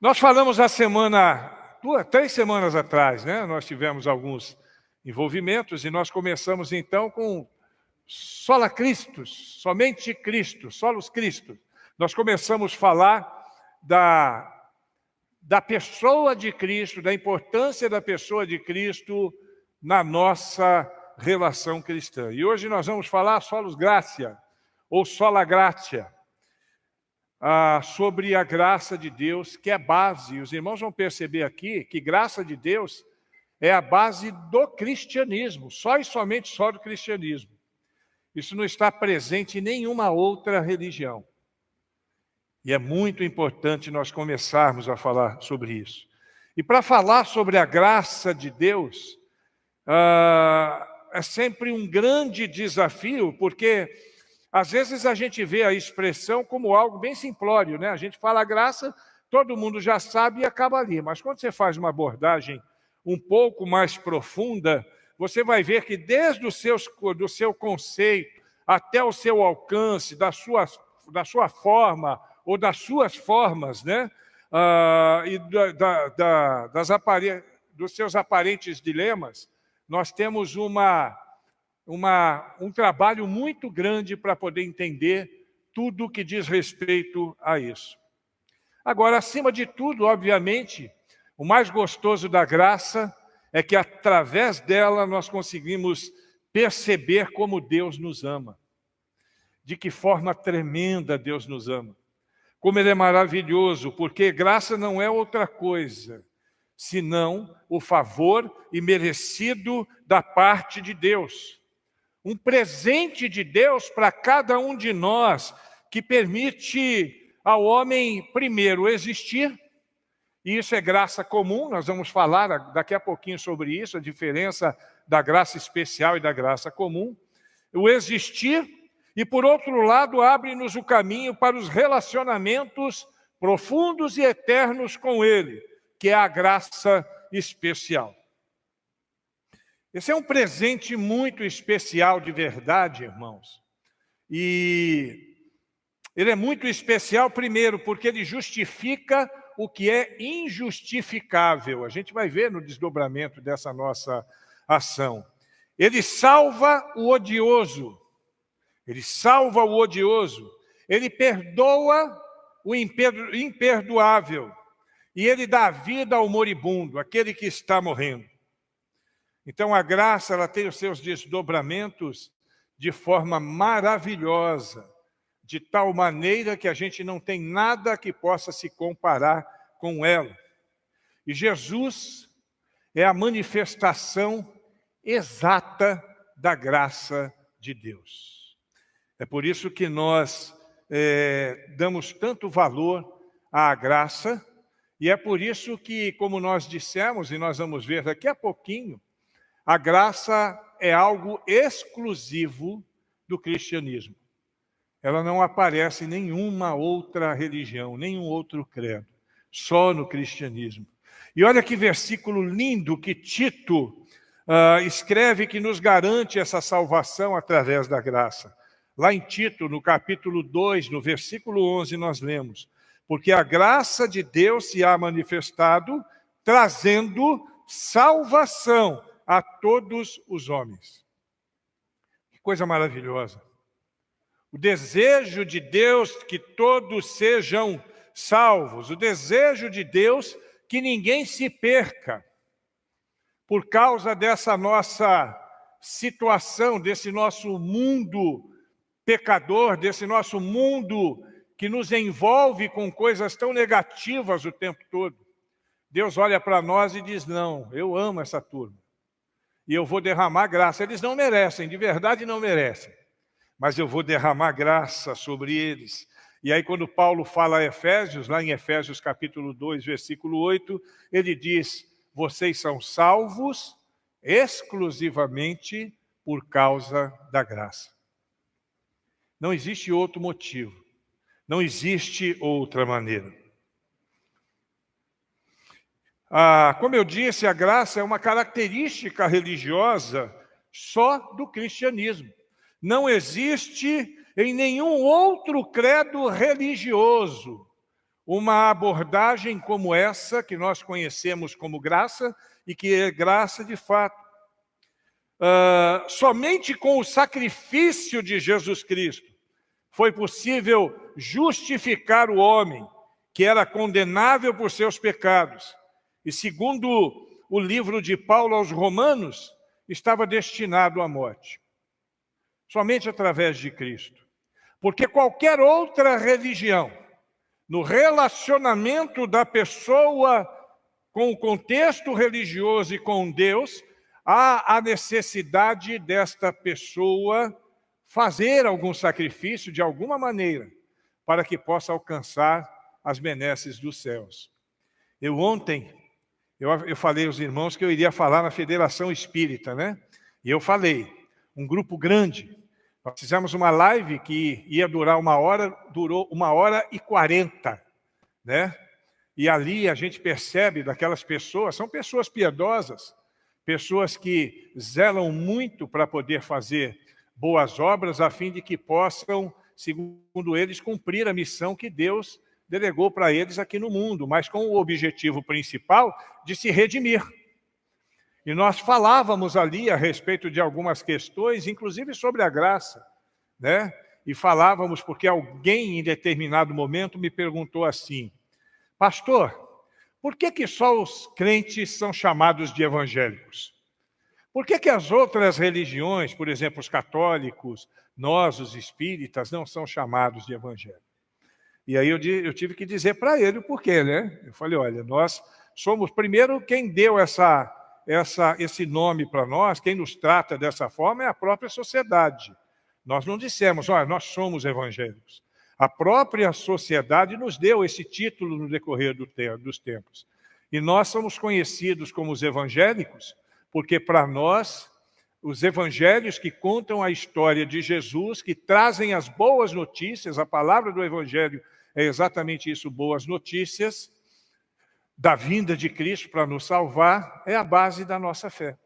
Nós falamos três semanas atrás, né? Nós tivemos alguns envolvimentos e nós começamos então com Sola Christus, somente Cristo, Solus Christus. Nós começamos a falar da pessoa de Cristo, da importância da pessoa de Cristo na nossa relação cristã. E hoje nós vamos falar Solus Gratia, ou Sola Gratia, sobre a graça de Deus, que é base. Os irmãos vão perceber aqui que graça de Deus é a base do cristianismo, só e somente do cristianismo. Isso não está presente em nenhuma outra religião. E é muito importante nós começarmos a falar sobre isso. E para falar sobre a graça de Deus, é sempre um grande desafio, porque às vezes a gente vê a expressão como algo bem simplório, né? A gente fala graça, todo mundo já sabe e acaba ali. Mas quando você faz uma abordagem um pouco mais profunda, você vai ver que desde do seu conceito até o seu alcance, da sua forma ou das suas formas, né? E dos seus aparentes dilemas, nós temos um trabalho muito grande para poder entender tudo que diz respeito a isso. Agora, acima de tudo, obviamente, o mais gostoso da graça é que, através dela, nós conseguimos perceber como Deus nos ama. De que forma tremenda Deus nos ama. Como Ele é maravilhoso, porque graça não é outra coisa, senão o favor imerecido da parte de Deus. Um presente de Deus para cada um de nós, que permite ao homem, primeiro, existir. E isso é graça comum, nós vamos falar daqui a pouquinho sobre isso, a diferença da graça especial e da graça comum. O existir, e por outro lado, abre-nos o caminho para os relacionamentos profundos e eternos com Ele, que é a graça especial. Esse é um presente muito especial de verdade, irmãos. E ele é muito especial, primeiro, porque ele justifica o que é injustificável. A gente vai ver no desdobramento dessa nossa ação. Ele salva o odioso. Ele salva o odioso. Ele perdoa o imperdoável. E ele dá vida ao moribundo, aquele que está morrendo. Então, a graça, ela tem os seus desdobramentos de forma maravilhosa, de tal maneira que a gente não tem nada que possa se comparar com ela. E Jesus é a manifestação exata da graça de Deus. É por isso que nós damos tanto valor à graça, e é por isso que, como nós dissemos, e nós vamos ver daqui a pouquinho, a graça é algo exclusivo do cristianismo. Ela não aparece em nenhuma outra religião, nenhum outro credo, só no cristianismo. E olha que versículo lindo que Tito escreve, que nos garante essa salvação através da graça. Lá em Tito, no capítulo 2, no versículo 11, nós lemos: porque a graça de Deus se há manifestado, trazendo salvação a todos os homens. Que coisa maravilhosa. O desejo de Deus que todos sejam salvos. O desejo de Deus que ninguém se perca. Por causa dessa nossa situação, desse nosso mundo pecador, desse nosso mundo que nos envolve com coisas tão negativas o tempo todo. Deus olha para nós e diz: não, eu amo essa turma. E eu vou derramar graça. Eles não merecem, de verdade não merecem. Mas eu vou derramar graça sobre eles. E aí quando Paulo fala a Efésios, lá em Efésios capítulo 2, versículo 8, ele diz: vocês são salvos exclusivamente por causa da graça. Não existe outro motivo. Não existe outra maneira. Como eu disse, a graça é uma característica religiosa só do cristianismo. Não existe em nenhum outro credo religioso uma abordagem como essa, que nós conhecemos como graça, e que é graça de fato. Somente com o sacrifício de Jesus Cristo foi possível justificar o homem, que era condenável por seus pecados. E segundo o livro de Paulo aos Romanos, estava destinado à morte. Somente através de Cristo. Porque qualquer outra religião, no relacionamento da pessoa com o contexto religioso e com Deus, há a necessidade desta pessoa fazer algum sacrifício de alguma maneira para que possa alcançar as benesses dos céus. Ontem, eu falei aos irmãos que eu iria falar na Federação Espírita, né? E eu falei, um grupo grande. Nós fizemos uma live que ia durar 1 hora, durou 1h40, né? E ali a gente percebe daquelas pessoas, são pessoas piedosas, pessoas que zelam muito para poder fazer boas obras, a fim de que possam, segundo eles, cumprir a missão que Deus delegou para eles aqui no mundo, mas com o objetivo principal de se redimir. E nós falávamos ali a respeito de algumas questões, inclusive sobre a graça, né? E falávamos porque alguém em determinado momento me perguntou assim: pastor, por que só os crentes são chamados de evangélicos? Por que as outras religiões, por exemplo, os católicos, nós, os espíritas, não são chamados de evangélicos? E aí eu tive que dizer para ele o porquê, né? Eu falei, olha, nós somos, primeiro, quem deu esse nome para nós, quem nos trata dessa forma é a própria sociedade. Nós não dissemos, olha, nós somos evangélicos. A própria sociedade nos deu esse título no decorrer dos tempos. E nós somos conhecidos como os evangélicos, porque para nós, os evangelhos que contam a história de Jesus, que trazem as boas notícias, a palavra do evangelho é exatamente isso, boas notícias, da vinda de Cristo para nos salvar, é a base da nossa fé.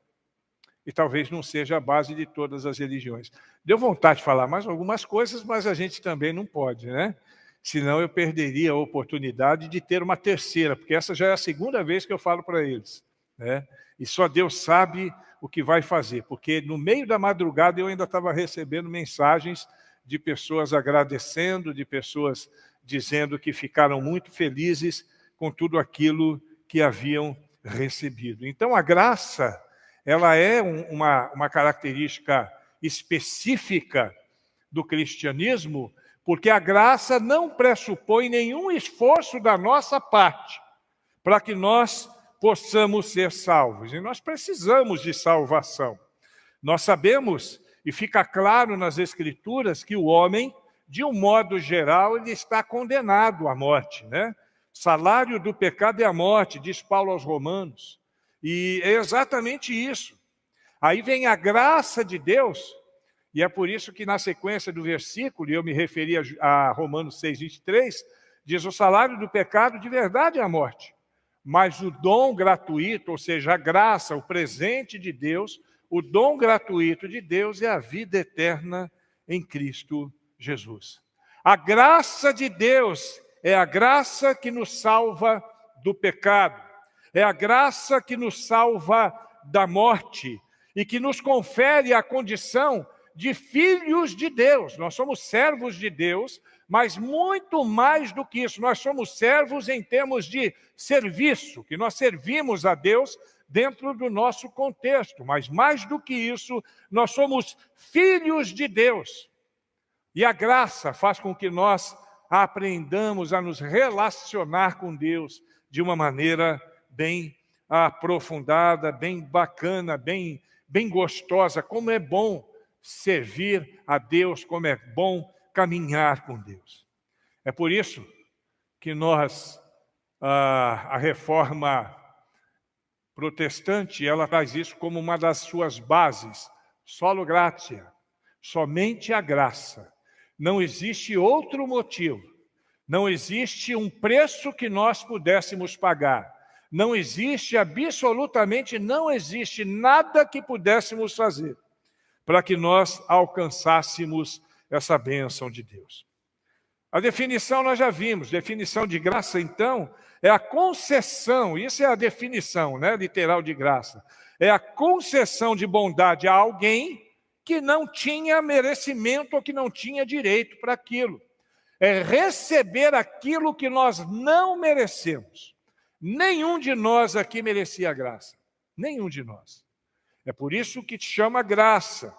E talvez não seja a base de todas as religiões. Deu vontade de falar mais algumas coisas, mas a gente também não pode, né? Senão eu perderia a oportunidade de ter uma terceira, porque essa já é a segunda vez que eu falo para eles, né? E só Deus sabe o que vai fazer, porque no meio da madrugada eu ainda estava recebendo mensagens de pessoas agradecendo, de pessoas dizendo que ficaram muito felizes com tudo aquilo que haviam recebido. Então a graça, ela é uma característica específica do cristianismo, porque a graça não pressupõe nenhum esforço da nossa parte para que nós possamos ser salvos. E nós precisamos de salvação. Nós sabemos, e fica claro nas Escrituras, que o homem, de um modo geral, ele está condenado à morte, né? Salário do pecado é a morte, diz Paulo aos Romanos. E é exatamente isso. Aí vem a graça de Deus, e é por isso que na sequência do versículo, e eu me referi a Romanos 6:23, diz: o salário do pecado de verdade é a morte, mas o dom gratuito, ou seja, a graça, o presente de Deus, o dom gratuito de Deus é a vida eterna em Cristo Jesus. A graça de Deus é a graça que nos salva do pecado, é a graça que nos salva da morte e que nos confere a condição de filhos de Deus. Nós somos servos de Deus, mas muito mais do que isso, nós somos servos em termos de serviço, que nós servimos a Deus dentro do nosso contexto, mas mais do que isso, nós somos filhos de Deus. E a graça faz com que nós aprendamos a nos relacionar com Deus de uma maneira bem aprofundada, bem bacana, bem gostosa. Como é bom servir a Deus, como é bom caminhar com Deus. É por isso que nós, a reforma protestante, ela traz isso como uma das suas bases. Solo gratia, somente a graça. Não existe outro motivo, não existe um preço que nós pudéssemos pagar, não existe, absolutamente não existe nada que pudéssemos fazer para que nós alcançássemos essa bênção de Deus. A definição nós já vimos. Definição de graça, então, é a concessão, isso é a definição, né, literal de graça. É a concessão de bondade a alguém que não tinha merecimento ou que não tinha direito para aquilo. É receber aquilo que nós não merecemos. Nenhum de nós aqui merecia graça. Nenhum de nós. É por isso que te chama graça.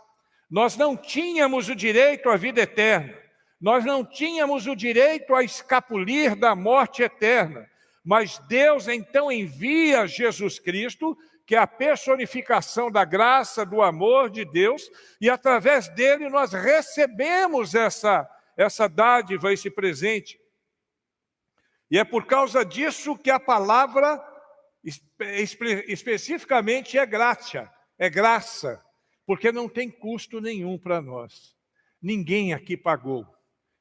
Nós não tínhamos o direito à vida eterna. Nós não tínhamos o direito a escapulir da morte eterna. Mas Deus então envia Jesus Cristo, que é a personificação da graça, do amor de Deus, e através dele nós recebemos essa dádiva, esse presente. E é por causa disso que a palavra especificamente é graça, porque não tem custo nenhum para nós. Ninguém aqui pagou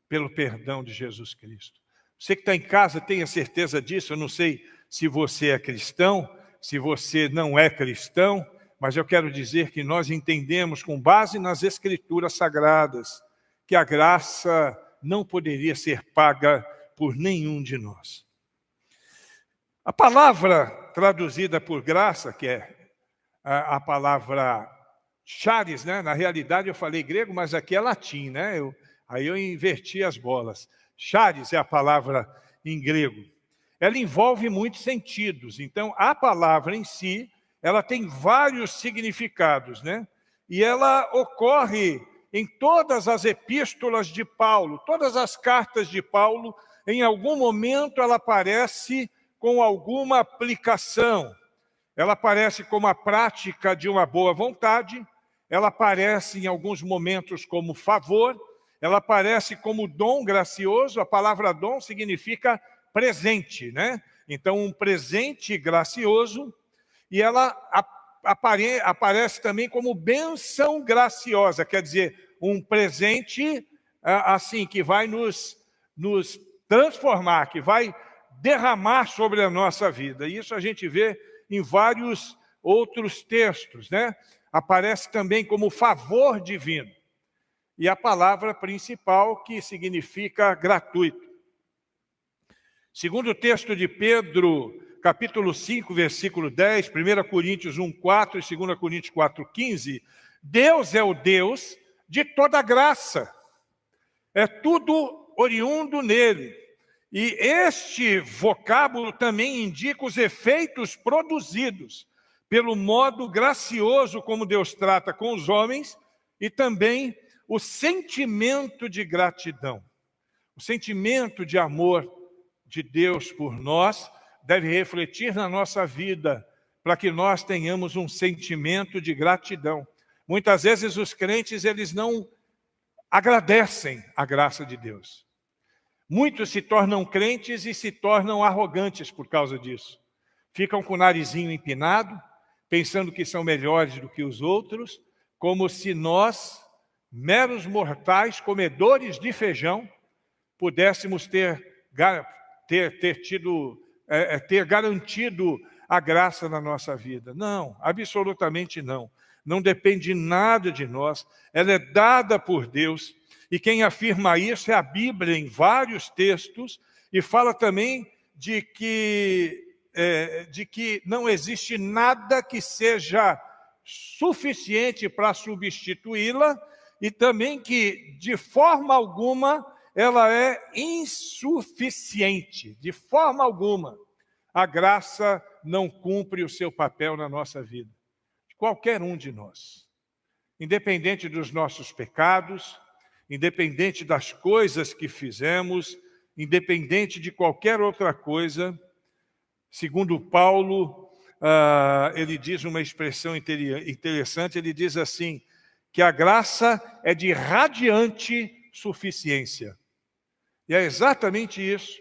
pelo perdão de Jesus Cristo. Você que está em casa tenha certeza disso. Eu não sei se você é cristão, se você não é cristão, mas eu quero dizer que nós entendemos, com base nas Escrituras Sagradas, que a graça não poderia ser paga por nenhum de nós. A palavra traduzida por graça, que é a palavra charis, né? Na realidade eu falei grego, mas aqui é latim, né? Aí eu inverti as bolas. Charis é a palavra em grego. Ela envolve muitos sentidos. Então, a palavra em si, ela tem vários significados, né? E ela ocorre em todas as epístolas de Paulo, todas as cartas de Paulo, em algum momento ela aparece com alguma aplicação. Ela aparece como a prática de uma boa vontade, ela aparece em alguns momentos como favor, ela aparece como dom gracioso. A palavra dom significa presente, né? Então, um presente gracioso, e ela aparece também como bênção graciosa, quer dizer, um presente assim que vai nos transformar, que vai derramar sobre a nossa vida. Isso a gente vê em vários outros textos, né? Aparece também como favor divino. E a palavra principal, que significa gratuito. Segundo o texto de Pedro, capítulo 5, versículo 10, 1 Coríntios 1, 4 e 2 Coríntios 4, 15, Deus é o Deus de toda graça. É tudo oriundo nele. E este vocábulo também indica os efeitos produzidos pelo modo gracioso como Deus trata com os homens e também o sentimento de gratidão. O sentimento de amor de Deus por nós deve refletir na nossa vida para que nós tenhamos um sentimento de gratidão. Muitas vezes os crentes, eles não agradecem a graça de Deus. Muitos se tornam crentes e se tornam arrogantes por causa disso. Ficam com o narizinho empinado, pensando que são melhores do que os outros, como se nós, meros mortais, comedores de feijão, pudéssemos ter garantido a graça na nossa vida. Não, absolutamente não. Não depende nada de nós. Ela é dada por Deus. E quem afirma isso é a Bíblia, em vários textos, e fala também de que não existe nada que seja suficiente para substituí-la, e também que, de forma alguma, ela é insuficiente. De forma alguma, a graça não cumpre o seu papel na nossa vida. De qualquer um de nós. Independente dos nossos pecados, independente das coisas que fizemos, independente de qualquer outra coisa, segundo Paulo, ele diz uma expressão interessante, ele diz assim, que a graça é de radiante suficiência. E é exatamente isso.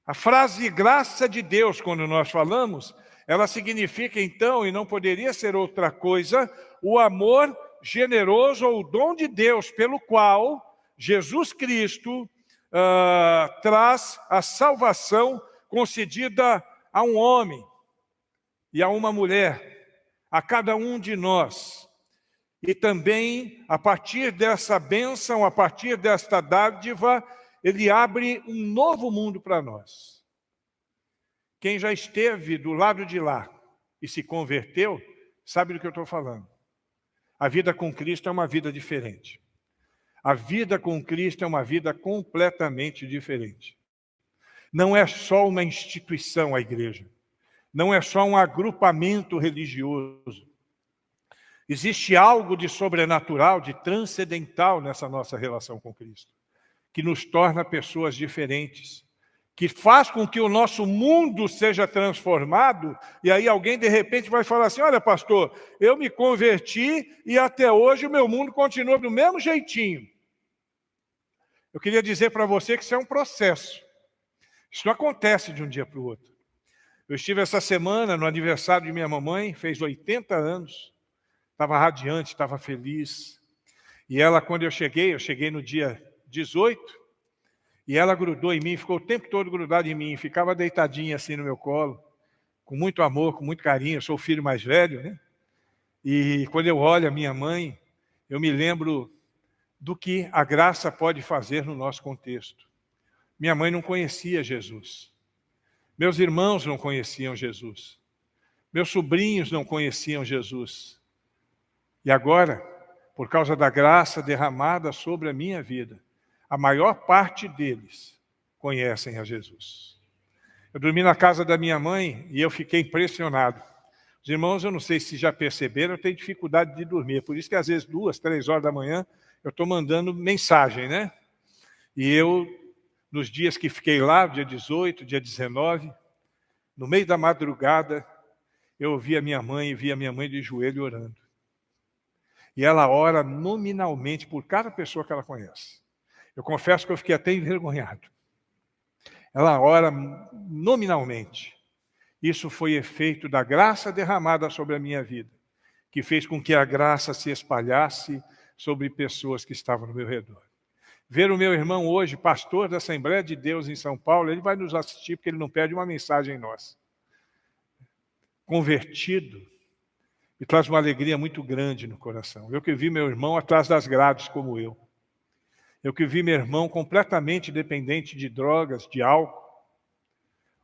A frase graça de Deus, quando nós falamos, ela significa então, e não poderia ser outra coisa, o amor generoso ou o dom de Deus, pelo qual Jesus Cristo traz a salvação concedida a um homem e a uma mulher, a cada um de nós. E também, a partir dessa bênção, a partir desta dádiva, ele abre um novo mundo para nós. Quem já esteve do lado de lá e se converteu, sabe do que eu estou falando. A vida com Cristo é uma vida diferente. A vida com Cristo é uma vida completamente diferente. Não é só uma instituição a igreja. Não é só um agrupamento religioso. Existe algo de sobrenatural, de transcendental nessa nossa relação com Cristo, que nos torna pessoas diferentes, que faz com que o nosso mundo seja transformado, e aí alguém de repente vai falar assim, olha pastor, eu me converti e até hoje o meu mundo continua do mesmo jeitinho. Eu queria dizer para você que isso é um processo. Isso não acontece de um dia para o outro. Eu estive essa semana no aniversário de minha mamãe, fez 80 anos, estava radiante, estava feliz. E ela, quando eu cheguei no dia 18, e ela grudou em mim, ficou o tempo todo grudada em mim, ficava deitadinha assim no meu colo, com muito amor, com muito carinho. Eu sou o filho mais velho, né? E quando eu olho a minha mãe, eu me lembro do que a graça pode fazer no nosso contexto. Minha mãe não conhecia Jesus. Meus irmãos não conheciam Jesus. Meus sobrinhos não conheciam Jesus. E agora, por causa da graça derramada sobre a minha vida, a maior parte deles conhecem a Jesus. Eu dormi na casa da minha mãe e eu fiquei impressionado. Os irmãos, eu não sei se já perceberam, eu tenho dificuldade de dormir. Por isso que às vezes 2, 3 horas da manhã eu estou mandando mensagem, né? E eu, nos dias que fiquei lá, dia 18, dia 19, no meio da madrugada, eu ouvi a minha mãe e vi a minha mãe de joelho orando. E ela ora nominalmente por cada pessoa que ela conhece. Eu confesso que eu fiquei até envergonhado. Ela ora nominalmente. Isso foi efeito da graça derramada sobre a minha vida, que fez com que a graça se espalhasse sobre pessoas que estavam no meu redor. Ver o meu irmão hoje, pastor da Assembleia de Deus em São Paulo, ele vai nos assistir porque ele não perde uma mensagem nossa. Convertido, me traz uma alegria muito grande no coração. Eu que vi meu irmão atrás das grades como eu. Eu que vi meu irmão completamente dependente de drogas, de álcool.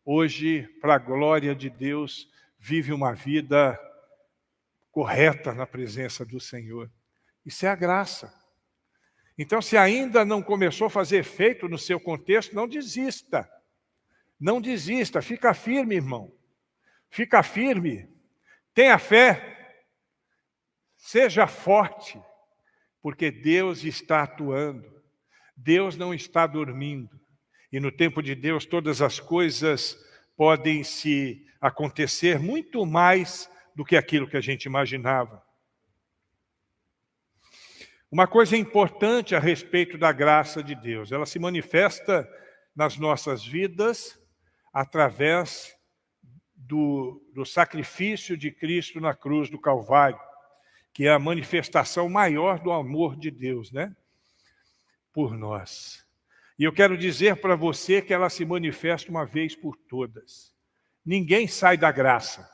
Hoje, para a glória de Deus, vive uma vida correta na presença do Senhor. Isso é a graça. Então, se ainda não começou a fazer efeito no seu contexto, não desista. Não desista, fica firme, irmão. Fica firme. Tenha fé. Seja forte, porque Deus está atuando. Deus não está dormindo. E no tempo de Deus, todas as coisas podem se acontecer muito mais do que aquilo que a gente imaginava. Uma coisa importante a respeito da graça de Deus, ela se manifesta nas nossas vidas através do sacrifício de Cristo na cruz do Calvário, que é a manifestação maior do amor de Deus, né? Por nós. E eu quero dizer para você que ela se manifesta uma vez por todas. Ninguém sai da graça.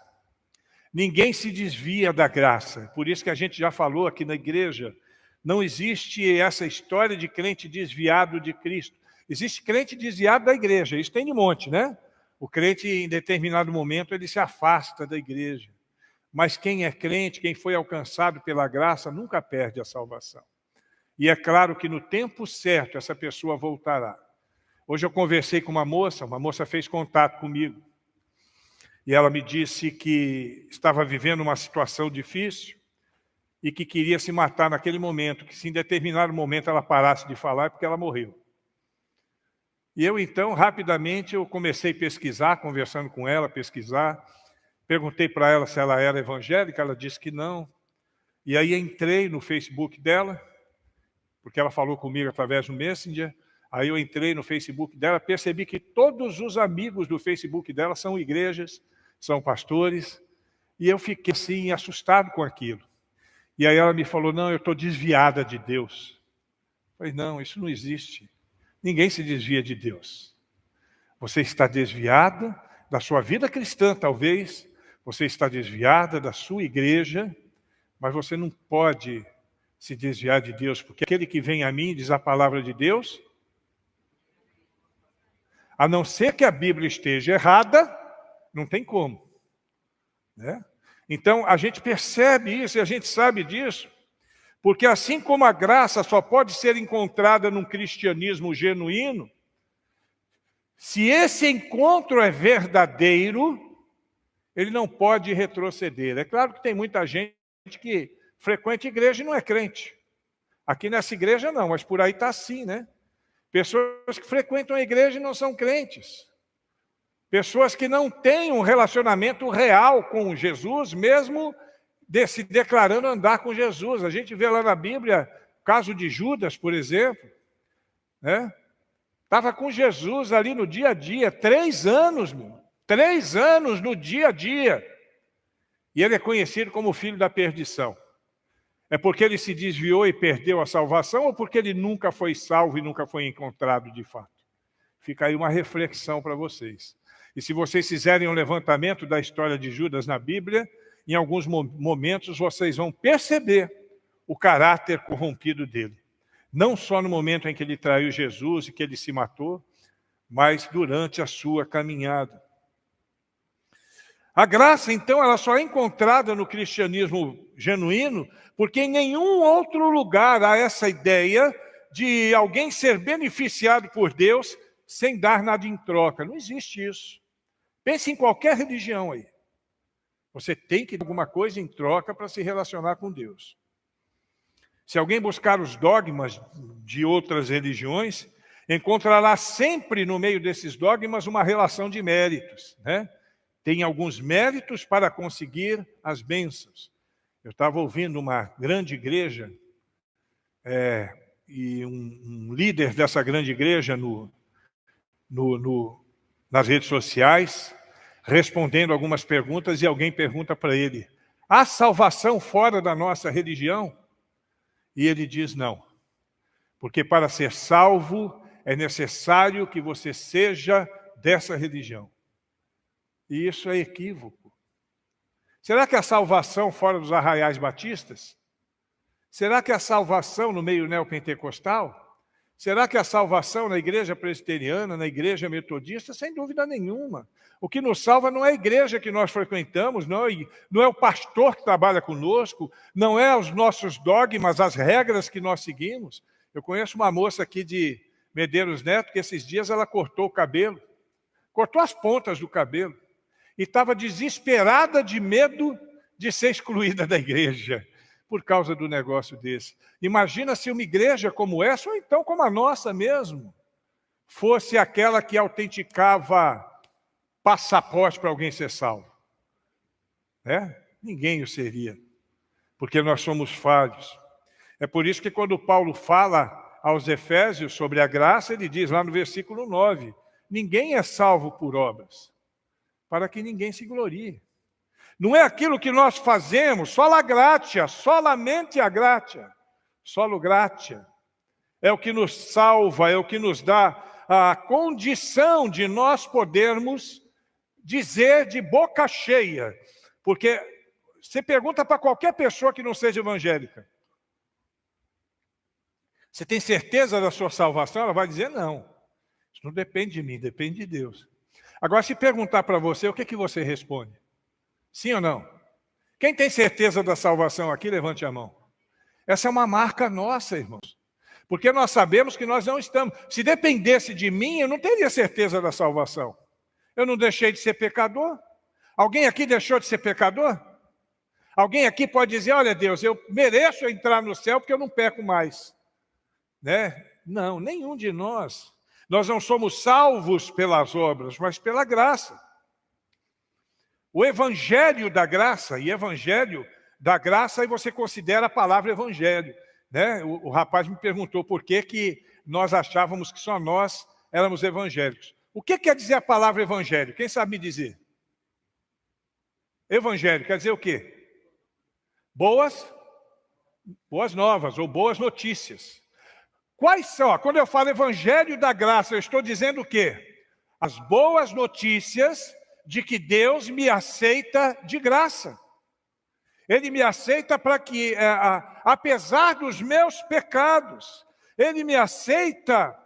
Ninguém se desvia da graça. Por isso que a gente já falou aqui na igreja, não existe essa história de crente desviado de Cristo. Existe crente desviado da igreja, isso tem de monte, né? O crente, em determinado momento, ele se afasta da igreja. Mas quem é crente, quem foi alcançado pela graça, nunca perde a salvação. E é claro que no tempo certo essa pessoa voltará. Hoje eu conversei com uma moça fez contato comigo. E ela me disse que estava vivendo uma situação difícil e que queria se matar naquele momento, que se em determinado momento ela parasse de falar é porque ela morreu. E eu então, rapidamente, eu comecei a pesquisar, conversando com ela, perguntei para ela se ela era evangélica, ela disse que não. E aí entrei no Facebook dela, porque ela falou comigo através do Messenger, aí eu entrei no Facebook dela, percebi que todos os amigos do Facebook dela são igrejas, são pastores, e eu fiquei assim, assustado com aquilo. E aí ela me falou, não, eu estou desviada de Deus. Eu falei, não, isso não existe. Ninguém se desvia de Deus. Você está desviada da sua vida cristã, talvez. Você está desviada da sua igreja, mas você não pode se desviar de Deus, porque aquele que vem a mim, diz a palavra de Deus, a não ser que a Bíblia esteja errada, não tem como, né? Então, a gente percebe isso e a gente sabe disso, porque assim como a graça só pode ser encontrada num cristianismo genuíno, se esse encontro é verdadeiro, ele não pode retroceder. É claro que tem muita gente que frequenta igreja e não é crente. Aqui nessa igreja não, mas por aí está assim, né? Pessoas que frequentam a igreja e não são crentes. Pessoas que não têm um relacionamento real com Jesus, mesmo se declarando andar com Jesus. A gente vê lá na Bíblia, o caso de Judas, por exemplo, né? Estava com Jesus ali no dia a dia, 3 anos, 3 anos no dia a dia. E ele é conhecido como o filho da perdição. É porque ele se desviou e perdeu a salvação ou porque ele nunca foi salvo e nunca foi encontrado de fato? Fica aí uma reflexão para vocês. E se vocês fizerem um levantamento da história de Judas na Bíblia, em alguns momentos vocês vão perceber o caráter corrompido dele. Não só no momento em que ele traiu Jesus e que ele se matou, mas durante a sua caminhada. A graça, então, ela só é encontrada no cristianismo genuíno, porque em nenhum outro lugar há essa ideia de alguém ser beneficiado por Deus sem dar nada em troca. Não existe isso. Pense em qualquer religião aí. Você tem que dar alguma coisa em troca para se relacionar com Deus. Se alguém buscar os dogmas de outras religiões, encontrará sempre no meio desses dogmas uma relação de méritos, né? Tem alguns méritos para conseguir as bênçãos. Eu estava ouvindo uma grande igreja, e um líder dessa grande igreja nas redes sociais, respondendo algumas perguntas, e alguém pergunta para ele: há salvação fora da nossa religião? E ele diz não, porque para ser salvo é necessário que você seja dessa religião. E isso é equívoco. Será que a salvação fora dos arraiais batistas? Será que a salvação no meio neopentecostal? Será que a salvação na igreja presbiteriana, na igreja metodista? Sem dúvida nenhuma. O que nos salva não é a igreja que nós frequentamos, não é o pastor que trabalha conosco, não é os nossos dogmas, as regras que nós seguimos. Eu conheço uma moça aqui de Medeiros Neto que esses dias ela cortou o cabelo, cortou as pontas do cabelo e estava desesperada de medo de ser excluída da igreja por causa do negócio desse. Imagina se uma igreja como essa, ou então como a nossa mesmo, fosse aquela que autenticava passaporte para alguém ser salvo. Ninguém o seria, porque nós somos falhos. É por isso que quando Paulo fala aos Efésios sobre a graça, ele diz lá no versículo 9, ninguém é salvo por obras, para que ninguém se glorie. Não é aquilo que nós fazemos, sola gratia, solamente a gratia, solo gratia. É o que nos salva, é o que nos dá a condição de nós podermos dizer de boca cheia. Porque você pergunta para qualquer pessoa que não seja evangélica, você tem certeza da sua salvação? Ela vai dizer não. Isso não depende de mim, depende de Deus. Agora, se perguntar para você, o que você responde? Sim ou não? Quem tem certeza da salvação aqui, levante a mão. Essa é uma marca nossa, irmãos. Porque nós sabemos que nós não estamos. Se dependesse de mim, eu não teria certeza da salvação. Eu não deixei de ser pecador. Alguém aqui deixou de ser pecador? Alguém aqui pode dizer, olha Deus, eu mereço entrar no céu porque eu não peco mais. Não, nenhum de nós. Nós não somos salvos pelas obras, mas pela graça. O evangelho da graça, e evangelho da graça, aí você considera a palavra evangelho. O rapaz me perguntou por que nós achávamos que só nós éramos evangélicos. O que quer dizer a palavra evangelho? Quem sabe me dizer? Evangelho quer dizer o quê? Boas novas ou boas notícias. Quais são? Quando eu falo evangelho da graça, eu estou dizendo o quê? As boas notícias de que Deus me aceita de graça. Ele me aceita para que, apesar dos meus pecados, Ele me aceita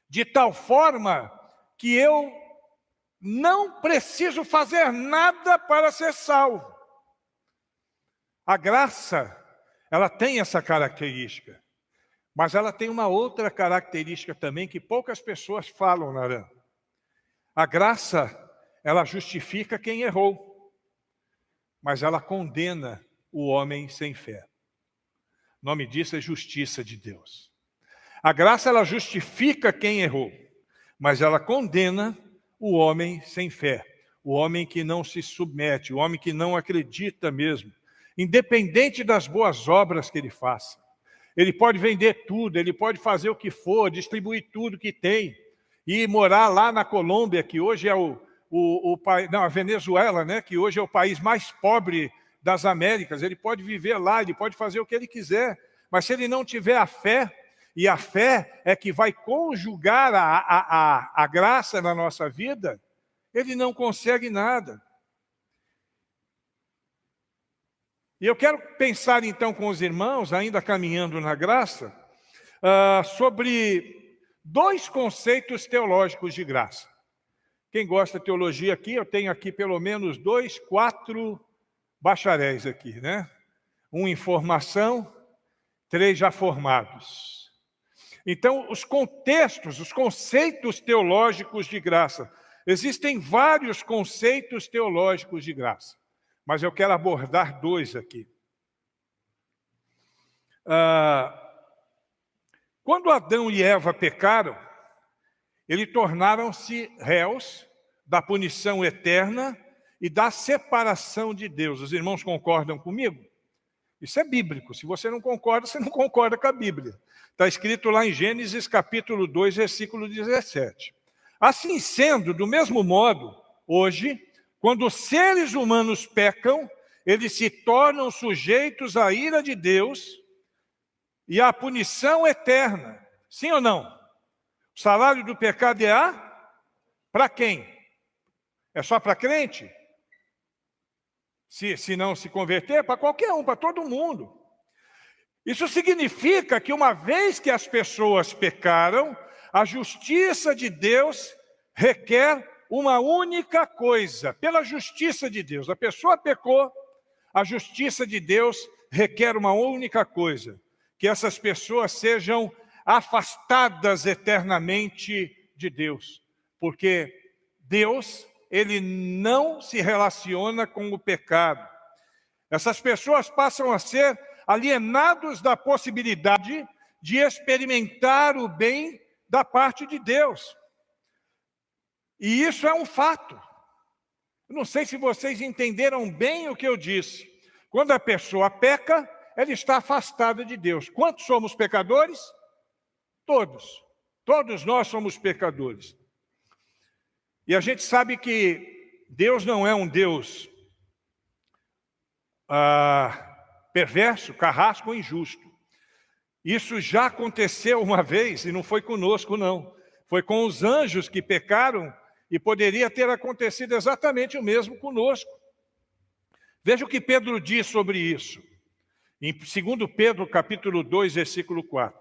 de tal forma que eu não preciso fazer nada para ser salvo. A graça, ela tem essa característica, mas ela tem uma outra característica também que poucas pessoas falam, Naran. A graça, ela justifica quem errou, mas ela condena o homem sem fé. O nome disso é justiça de Deus. A graça, ela justifica quem errou, mas ela condena o homem sem fé, o homem que não se submete, o homem que não acredita mesmo, independente das boas obras que ele faça. Ele pode vender tudo, ele pode fazer o que for, distribuir tudo que tem, e morar lá na Colômbia, que hoje é a Venezuela, né, que hoje é o país mais pobre das Américas. Ele pode viver lá, ele pode fazer o que ele quiser, mas se ele não tiver a fé, e a fé é que vai conjugar a graça na nossa vida, ele não consegue nada. E eu quero pensar então com os irmãos, ainda caminhando na graça, sobre dois conceitos teológicos de graça. Quem gosta de teologia aqui, eu tenho aqui pelo menos 4 bacharéis aqui, né? Um em formação, 3 já formados. Então, os conceitos teológicos de graça. Existem vários conceitos teológicos de graça, mas eu quero abordar 2 aqui. Quando Adão e Eva pecaram, eles tornaram-se réus da punição eterna e da separação de Deus. Os irmãos concordam comigo? Isso é bíblico. Se você não concorda, você não concorda com a Bíblia. Está escrito lá em Gênesis capítulo 2, versículo 17. Assim sendo, do mesmo modo, hoje, quando os seres humanos pecam, eles se tornam sujeitos à ira de Deus e à punição eterna. Sim ou não? O salário do pecado é para quem? É só para crente? Se não se converter, para qualquer um, para todo mundo. Isso significa que uma vez que as pessoas pecaram, a justiça de Deus requer uma única coisa. Pela justiça de Deus, a pessoa pecou, a justiça de Deus requer uma única coisa: que essas pessoas sejam afastadas eternamente de Deus. Porque Deus, Ele não se relaciona com o pecado. Essas pessoas passam a ser alienados da possibilidade de experimentar o bem da parte de Deus. E isso é um fato. Não sei se vocês entenderam bem o que eu disse. Quando a pessoa peca, ela está afastada de Deus. Quantos somos pecadores? Todos. Todos nós somos pecadores. E a gente sabe que Deus não é um Deus perverso, carrasco ou injusto. Isso já aconteceu uma vez, e não foi conosco, não. Foi com os anjos que pecaram, e poderia ter acontecido exatamente o mesmo conosco. Veja o que Pedro diz sobre isso. Em 2 Pedro, capítulo 2, versículo 4.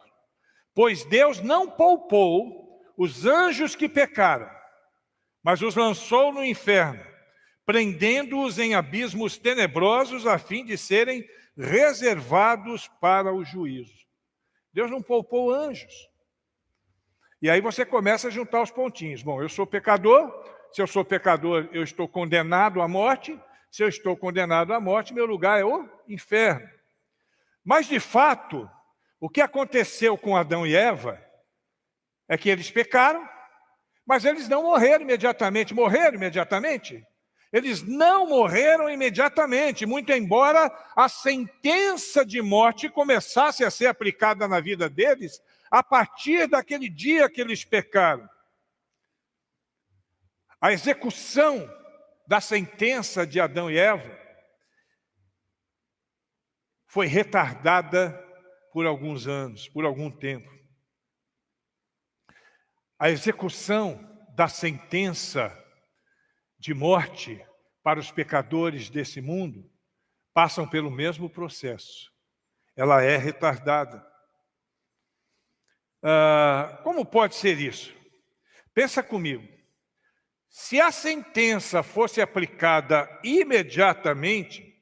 Pois Deus não poupou os anjos que pecaram, mas os lançou no inferno, prendendo-os em abismos tenebrosos, a fim de serem reservados para o juízo. Deus não poupou anjos. E aí você começa a juntar os pontinhos. Bom, eu sou pecador. Se eu sou pecador, eu estou condenado à morte. Se eu estou condenado à morte, meu lugar é o inferno. Mas, de fato, o que aconteceu com Adão e Eva é que eles pecaram, mas eles não morreram imediatamente. Morreram imediatamente? Eles não morreram imediatamente, muito embora a sentença de morte começasse a ser aplicada na vida deles a partir daquele dia que eles pecaram. A execução da sentença de Adão e Eva foi retardada por alguns anos, por algum tempo. A execução da sentença de morte para os pecadores desse mundo passam pelo mesmo processo. Ela é retardada. Como pode ser isso? Pensa comigo. Se a sentença fosse aplicada imediatamente,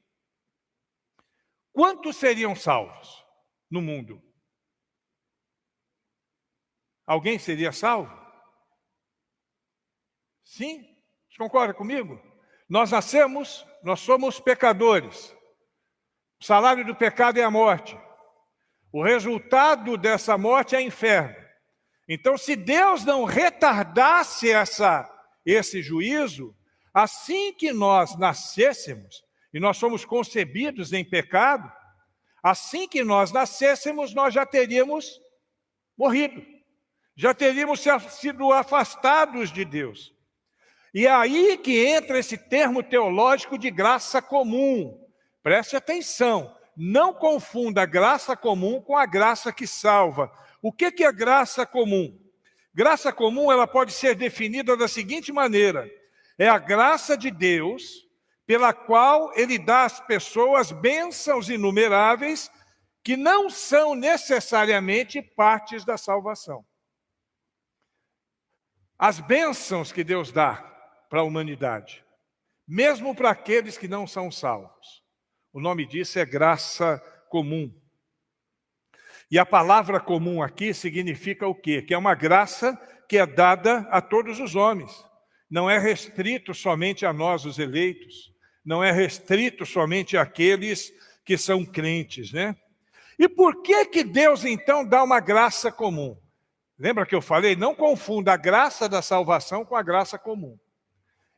quantos seriam salvos no mundo? Alguém seria salvo? Sim? Você concorda comigo? Nós nascemos, nós somos pecadores. O salário do pecado é a morte. O resultado dessa morte é inferno. Então, se Deus não retardasse esse juízo, assim que nós nascêssemos, e nós somos concebidos em pecado, assim que nós nascêssemos, nós já teríamos morrido. Já teríamos sido afastados de Deus. E é aí que entra esse termo teológico de graça comum. Preste atenção, não confunda a graça comum com a graça que salva. O que é graça comum? Graça comum, ela pode ser definida da seguinte maneira: é a graça de Deus pela qual Ele dá às pessoas bênçãos inumeráveis que não são necessariamente partes da salvação. As bênçãos que Deus dá para a humanidade, mesmo para aqueles que não são salvos. O nome disso é graça comum. E a palavra comum aqui significa o quê? Que é uma graça que é dada a todos os homens. Não é restrito somente a nós, os eleitos. Não é restrito somente àqueles que são crentes, né? E por que Deus, então, dá uma graça comum? Lembra que eu falei? Não confunda a graça da salvação com a graça comum.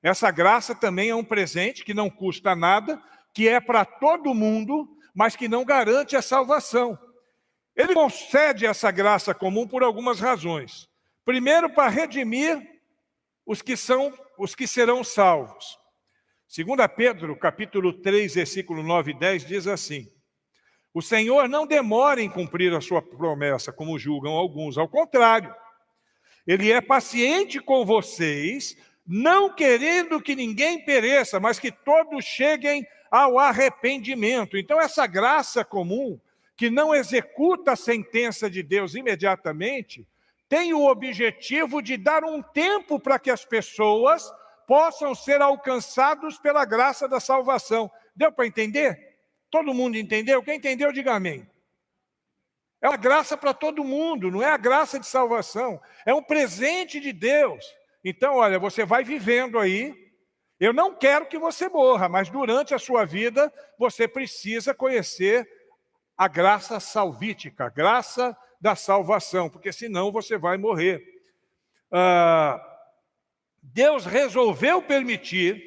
Essa graça também é um presente que não custa nada, que é para todo mundo, mas que não garante a salvação. Ele concede essa graça comum por algumas razões. Primeiro, para redimir os que serão salvos. 2 Pedro, capítulo 3, versículo 9 e 10, diz assim: o Senhor não demora em cumprir a sua promessa, como julgam alguns. Ao contrário, Ele é paciente com vocês, não querendo que ninguém pereça, mas que todos cheguem ao arrependimento. Então, essa graça comum, que não executa a sentença de Deus imediatamente, tem o objetivo de dar um tempo para que as pessoas possam ser alcançados pela graça da salvação. Deu para entender? Todo mundo entendeu? Quem entendeu, diga amém. É uma graça para todo mundo, não é a graça de salvação. É um presente de Deus. Então, olha, você vai vivendo aí. Eu não quero que você morra, mas durante a sua vida, você precisa conhecer a graça salvítica, a graça da salvação, porque senão você vai morrer. Deus resolveu permitir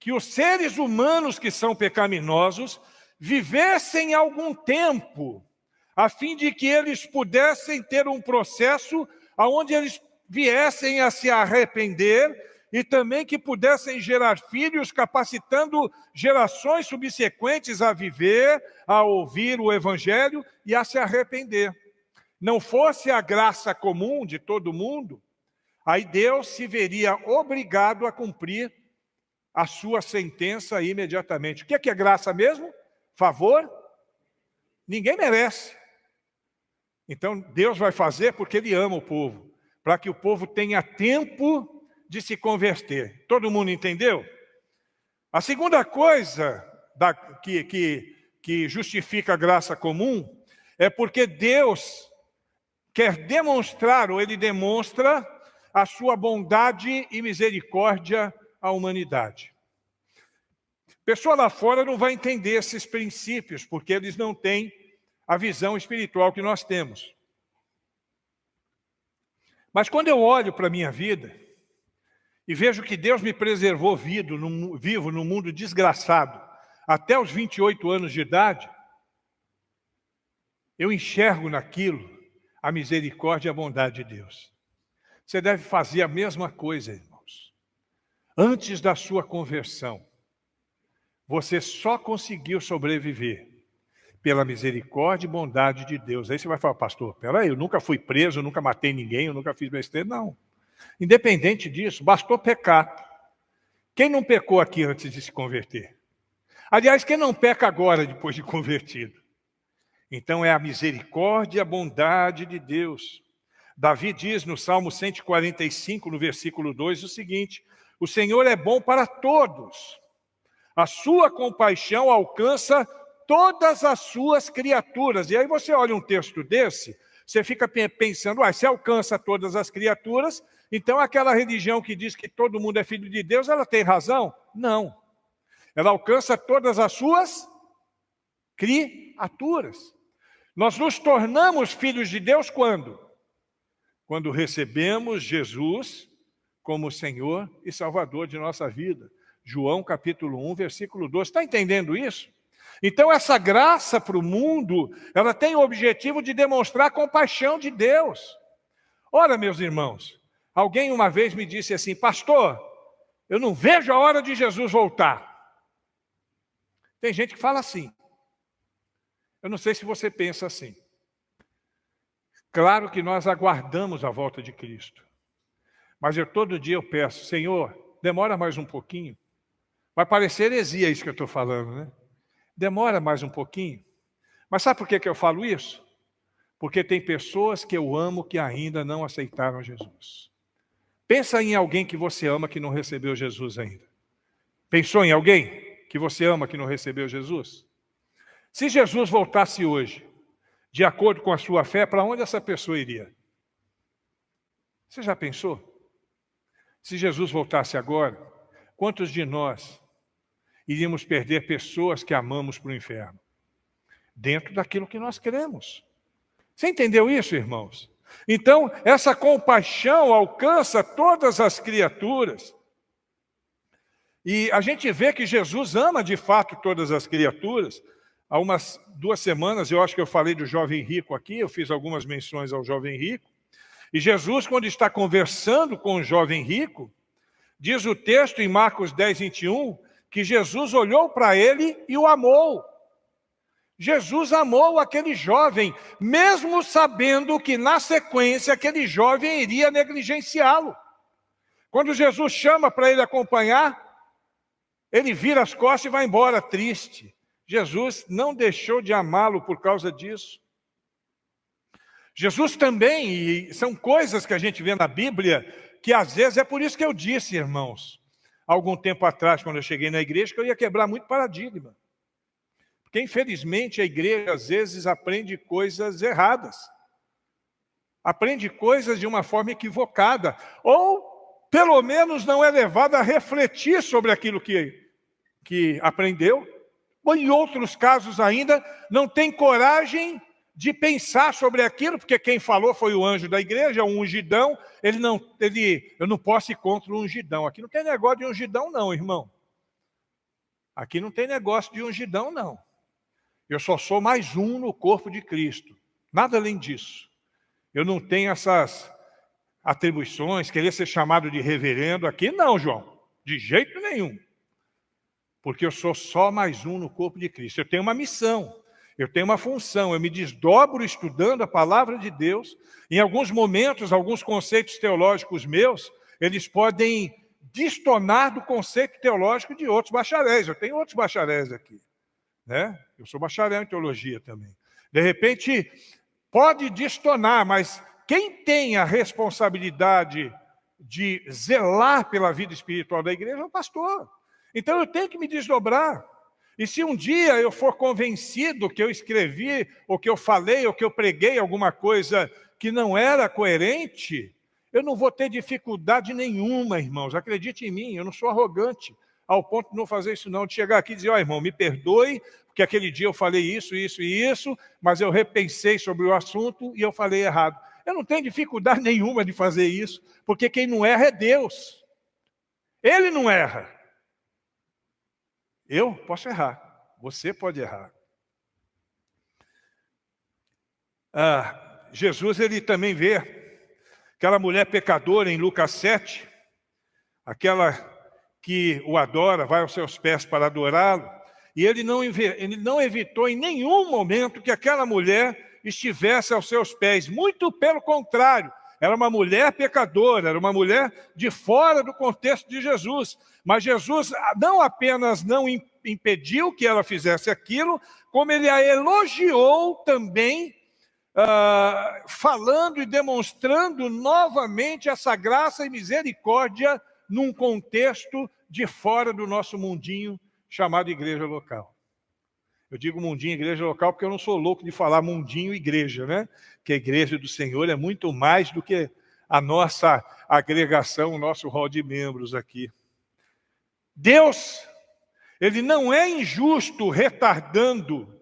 que os seres humanos que são pecaminosos vivessem algum tempo, a fim de que eles pudessem ter um processo onde eles viessem a se arrepender e também que pudessem gerar filhos, capacitando gerações subsequentes a viver, a ouvir o Evangelho e a se arrepender. Não fosse a graça comum de todo mundo, aí Deus se veria obrigado a cumprir a sua sentença imediatamente. O que é graça mesmo? Favor? Ninguém merece. Então, Deus vai fazer porque Ele ama o povo, para que o povo tenha tempo de se converter. Todo mundo entendeu? A segunda coisa que justifica a graça comum é porque Deus quer demonstrar, ou Ele demonstra, a sua bondade e misericórdia à humanidade. Pessoa lá fora não vai entender esses princípios, porque eles não têm a visão espiritual que nós temos. Mas quando eu olho para a minha vida e vejo que Deus me preservou vivo num mundo desgraçado até os 28 anos de idade, eu enxergo naquilo a misericórdia e a bondade de Deus. Você deve fazer a mesma coisa, irmãos. Antes da sua conversão, você só conseguiu sobreviver pela misericórdia e bondade de Deus. Aí você vai falar, pastor, peraí, eu nunca fui preso, eu nunca matei ninguém, eu nunca fiz besteira. Não. Independente disso, bastou pecar. Quem não pecou aqui antes de se converter? Aliás, quem não peca agora, depois de convertido? Então é a misericórdia e a bondade de Deus. Davi diz no Salmo 145, no versículo 2, o seguinte: o Senhor é bom para todos. A sua compaixão alcança todas as suas criaturas. E aí você olha um texto desse, você fica pensando, se alcança todas as criaturas, então aquela religião que diz que todo mundo é filho de Deus, ela tem razão? Não. Ela alcança todas as suas criaturas. Nós nos tornamos filhos de Deus quando? Quando recebemos Jesus como Senhor e Salvador de nossa vida. João capítulo 1, versículo 12. Está entendendo isso? Então essa graça para o mundo, ela tem o objetivo de demonstrar a compaixão de Deus. Ora, meus irmãos, alguém uma vez me disse assim: pastor, eu não vejo a hora de Jesus voltar. Tem gente que fala assim. Eu não sei se você pensa assim. Claro que nós aguardamos a volta de Cristo. Mas todo dia eu peço: Senhor, demora mais um pouquinho. Vai parecer heresia isso que eu estou falando, né? Demora mais um pouquinho. Mas sabe por que eu falo isso? Porque tem pessoas que eu amo que ainda não aceitaram Jesus. Pensa em alguém que você ama que não recebeu Jesus ainda. Pensou em alguém que você ama que não recebeu Jesus? Se Jesus voltasse hoje, de acordo com a sua fé, para onde essa pessoa iria? Você já pensou? Se Jesus voltasse agora, quantos de nós iríamos perder pessoas que amamos para o inferno? Dentro daquilo que nós cremos. Você entendeu isso, irmãos? Então, essa compaixão alcança todas as criaturas. E a gente vê que Jesus ama de fato todas as criaturas. Há umas 2 semanas, eu acho que eu falei do jovem rico aqui, eu fiz algumas menções ao jovem rico. E Jesus, quando está conversando com o jovem rico, diz o texto em Marcos 10, 21, que Jesus olhou para ele e o amou. Jesus amou aquele jovem, mesmo sabendo que na sequência aquele jovem iria negligenciá-lo. Quando Jesus chama para ele acompanhar, ele vira as costas e vai embora triste. Jesus não deixou de amá-lo por causa disso. Jesus também, e são coisas que a gente vê na Bíblia, que às vezes, é por isso que eu disse, irmãos, algum tempo atrás, quando eu cheguei na igreja, que eu ia quebrar muito paradigma. Porque, infelizmente, a igreja, às vezes, aprende coisas erradas. Aprende coisas de uma forma equivocada. Ou, pelo menos, não é levada a refletir sobre aquilo que aprendeu. Ou, em outros casos ainda, não tem coragem de pensar sobre aquilo, porque quem falou foi o anjo da igreja, um ungidão. Eu não posso ir contra o ungidão. Aqui não tem negócio de ungidão não, irmão. Aqui não tem negócio de ungidão não. Eu só sou mais um no corpo de Cristo. Nada além disso. Eu não tenho essas atribuições, querer ser chamado de reverendo aqui não, João. De jeito nenhum. Porque eu sou só mais um no corpo de Cristo. Eu tenho uma missão. Eu tenho uma função, eu me desdobro estudando a palavra de Deus. Em alguns momentos, alguns conceitos teológicos meus, eles podem destonar do conceito teológico de outros bacharéis. Eu tenho outros bacharéis aqui, né? Eu sou bacharel em teologia também. De repente, pode destonar, mas quem tem a responsabilidade de zelar pela vida espiritual da igreja é o pastor. Então eu tenho que me desdobrar. E se um dia eu for convencido que eu escrevi, ou que eu falei, ou que eu preguei alguma coisa que não era coerente, eu não vou ter dificuldade nenhuma, irmãos. Acredite em mim, eu não sou arrogante ao ponto de não fazer isso não, de chegar aqui e dizer: ó, irmão, me perdoe, porque aquele dia eu falei isso, isso e isso, mas eu repensei sobre o assunto e eu falei errado. Eu não tenho dificuldade nenhuma de fazer isso, porque quem não erra é Deus. Ele não erra. Eu posso errar, você pode errar. Jesus, ele também vê aquela mulher pecadora em Lucas 7, aquela que o adora, vai aos seus pés para adorá-lo, e ele não evitou em nenhum momento que aquela mulher estivesse aos seus pés, muito pelo contrário. Era uma mulher pecadora, era uma mulher de fora do contexto de Jesus. Mas Jesus não apenas não impediu que ela fizesse aquilo, como ele a elogiou também, falando e demonstrando novamente essa graça e misericórdia num contexto de fora do nosso mundinho chamado igreja local. Eu digo mundinho, igreja local, porque eu não sou louco de falar mundinho, igreja, né? Que a igreja do Senhor é muito mais do que a nossa agregação, o nosso rol de membros aqui. Deus, ele não é injusto retardando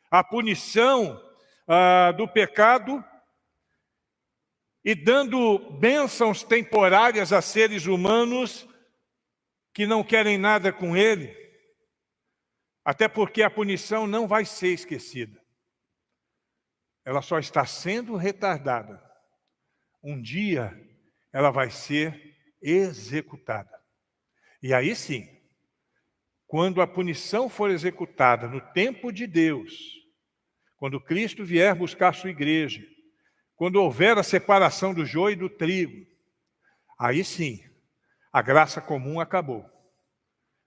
a punição do pecado e dando bênçãos temporárias a seres humanos que não querem nada com ele. Até porque a punição não vai ser esquecida. Ela só está sendo retardada. Um dia ela vai ser executada. E aí sim, quando a punição for executada no tempo de Deus, quando Cristo vier buscar sua igreja, quando houver a separação do joio e do trigo, aí sim, a graça comum acabou.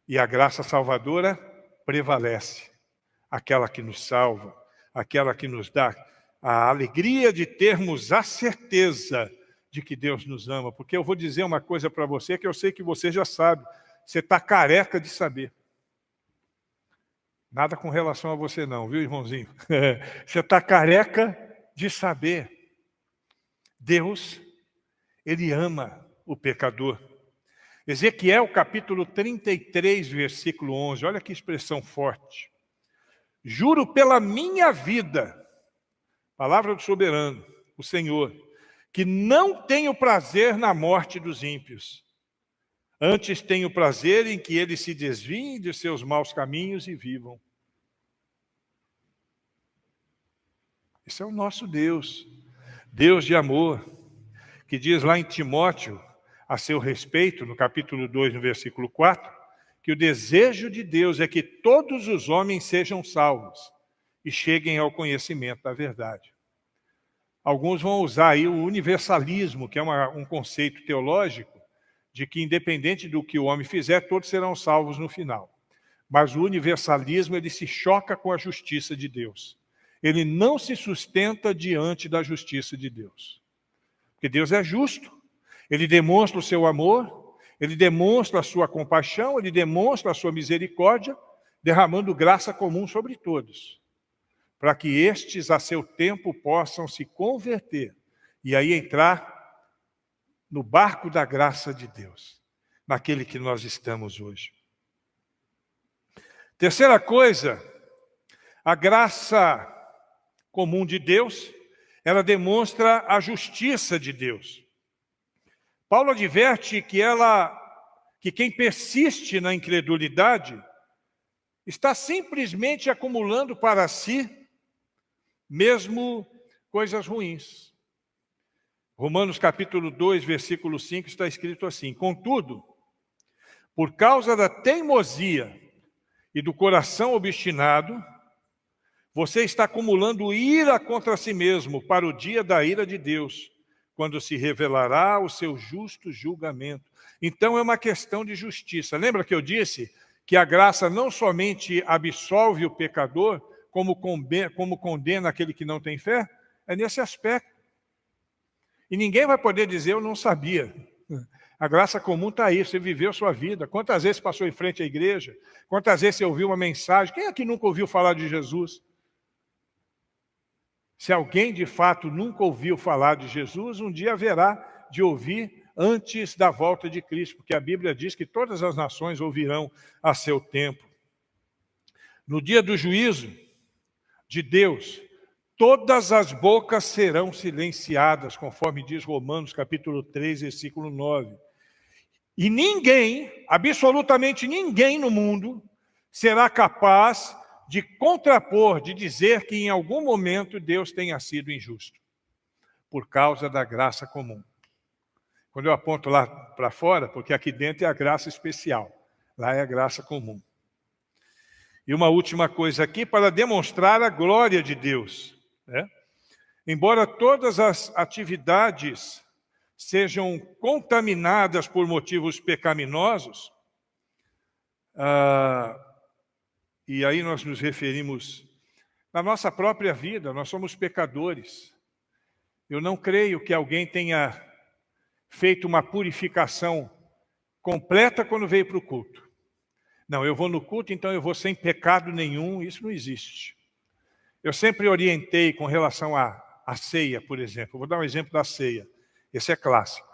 E a graça salvadora prevalece, aquela que nos salva, aquela que nos dá a alegria de termos a certeza de que Deus nos ama. Porque eu vou dizer uma coisa para você que eu sei que você já sabe, você está careca de saber. Nada com relação a você não, viu, irmãozinho? Você está careca de saber. Deus, ele ama o pecador. Ezequiel, capítulo 33, versículo 11. Olha que expressão forte. Juro pela minha vida, palavra do soberano, o Senhor, que não tenho prazer na morte dos ímpios. Antes tenho prazer em que eles se desviem de seus maus caminhos e vivam. Esse é o nosso Deus, Deus de amor, que diz lá em Timóteo, a seu respeito, no capítulo 2, no versículo 4, que o desejo de Deus é que todos os homens sejam salvos e cheguem ao conhecimento da verdade. Alguns vão usar aí o universalismo, que é um conceito teológico, de que independente do que o homem fizer, todos serão salvos no final. Mas o universalismo, ele se choca com a justiça de Deus. Ele não se sustenta diante da justiça de Deus. Porque Deus é justo. Ele demonstra o seu amor, ele demonstra a sua compaixão, ele demonstra a sua misericórdia, derramando graça comum sobre todos, para que estes, a seu tempo, possam se converter e aí entrar no barco da graça de Deus, naquele que nós estamos hoje. Terceira coisa, a graça comum de Deus, ela demonstra a justiça de Deus. Paulo adverte que quem persiste na incredulidade está simplesmente acumulando para si mesmo coisas ruins. Romanos capítulo 2, versículo 5 está escrito assim: contudo, por causa da teimosia e do coração obstinado, você está acumulando ira contra si mesmo para o dia da ira de Deus, quando se revelará o seu justo julgamento. Então é uma questão de justiça. Lembra que eu disse que a graça não somente absolve o pecador, como condena aquele que não tem fé? É nesse aspecto. E ninguém vai poder dizer, eu não sabia. A graça comum está aí, você viveu sua vida. Quantas vezes passou em frente à igreja? Quantas vezes você ouviu uma mensagem? Quem aqui nunca ouviu falar de Jesus? Se alguém de fato nunca ouviu falar de Jesus, um dia haverá de ouvir antes da volta de Cristo, porque a Bíblia diz que todas as nações ouvirão a seu tempo. No dia do juízo de Deus, todas as bocas serão silenciadas, conforme diz Romanos capítulo 3, versículo 9. E ninguém, absolutamente ninguém no mundo, será capaz de contrapor, de dizer que em algum momento Deus tenha sido injusto, por causa da graça comum. Quando eu aponto lá para fora, porque aqui dentro é a graça especial, lá é a graça comum. E uma última coisa aqui, para demonstrar a glória de Deus, né? Embora todas as atividades sejam contaminadas por motivos pecaminosos, e aí nós nos referimos na nossa própria vida, nós somos pecadores. Eu não creio que alguém tenha feito uma purificação completa quando veio para o culto. Não, eu vou no culto, então eu vou sem pecado nenhum, isso não existe. Eu sempre orientei com relação à ceia, por exemplo. Vou dar um exemplo da ceia. Esse é clássico.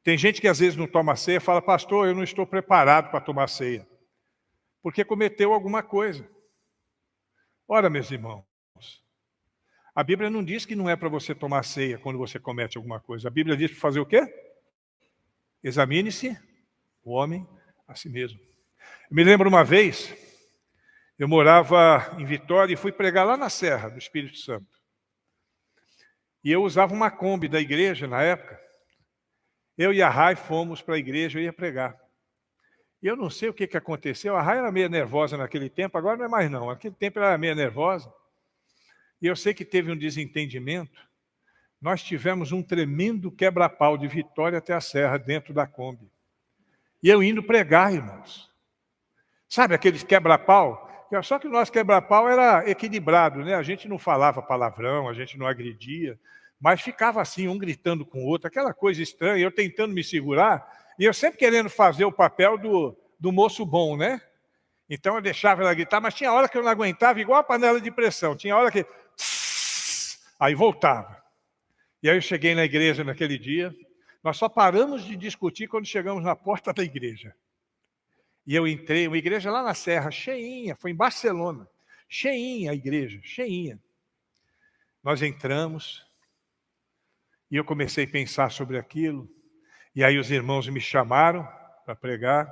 Tem gente que às vezes não toma ceia e fala, pastor, eu não estou preparado para tomar ceia, porque cometeu alguma coisa. Ora, meus irmãos, a Bíblia não diz que não é para você tomar ceia quando você comete alguma coisa. A Bíblia diz para fazer o quê? Examine-se o homem a si mesmo. Eu me lembro uma vez, eu morava em Vitória e fui pregar lá na Serra do Espírito Santo. E eu usava uma Kombi da igreja na época. Eu e a Rai fomos para a igreja, eu ia pregar. E eu não sei o que aconteceu, a Rai era meio nervosa naquele tempo, agora não é mais não, naquele tempo ela era meio nervosa. E eu sei que teve um desentendimento. Nós tivemos um tremendo quebra-pau de Vitória até a Serra, dentro da Kombi. E eu indo pregar, irmãos. Sabe aqueles quebra-pau? Só que o nosso quebra-pau era equilibrado, né? A gente não falava palavrão, a gente não agredia, mas ficava assim, um gritando com o outro, aquela coisa estranha, eu tentando me segurar, e eu sempre querendo fazer o papel do moço bom, né? Então eu deixava ela gritar, mas tinha hora que eu não aguentava, igual a panela de pressão, tinha hora que... Aí voltava. E aí eu cheguei na igreja naquele dia, nós só paramos de discutir quando chegamos na porta da igreja. E eu entrei, uma igreja lá na Serra, cheinha, foi em Barcelona, cheinha a igreja, cheinha. Nós entramos, e eu comecei a pensar sobre aquilo, e aí os irmãos me chamaram para pregar,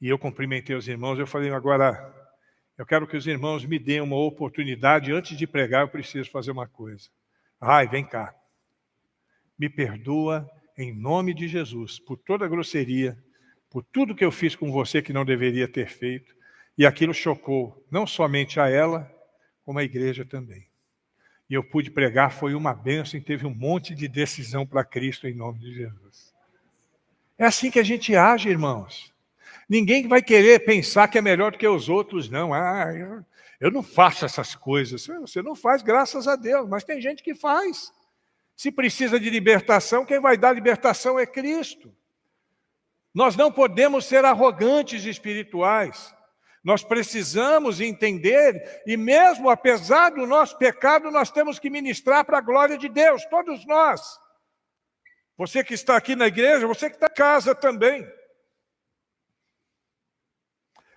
e eu cumprimentei os irmãos, eu falei, agora, eu quero que os irmãos me deem uma oportunidade, antes de pregar eu preciso fazer uma coisa. Ai, vem cá, me perdoa em nome de Jesus, por toda a grosseria, por tudo que eu fiz com você que não deveria ter feito, e aquilo chocou não somente a ela, como a igreja também. E eu pude pregar, foi uma bênção, e teve um monte de decisão para Cristo em nome de Jesus. É assim que a gente age, irmãos. Ninguém vai querer pensar que é melhor do que os outros, não. Eu não faço essas coisas. Você não faz, graças a Deus, mas tem gente que faz. Se precisa de libertação, quem vai dar libertação é Cristo. Nós não podemos ser arrogantes espirituais. Nós precisamos entender, e mesmo apesar do nosso pecado, nós temos que ministrar para a glória de Deus, todos nós. Você que está aqui na igreja, você que está em casa também.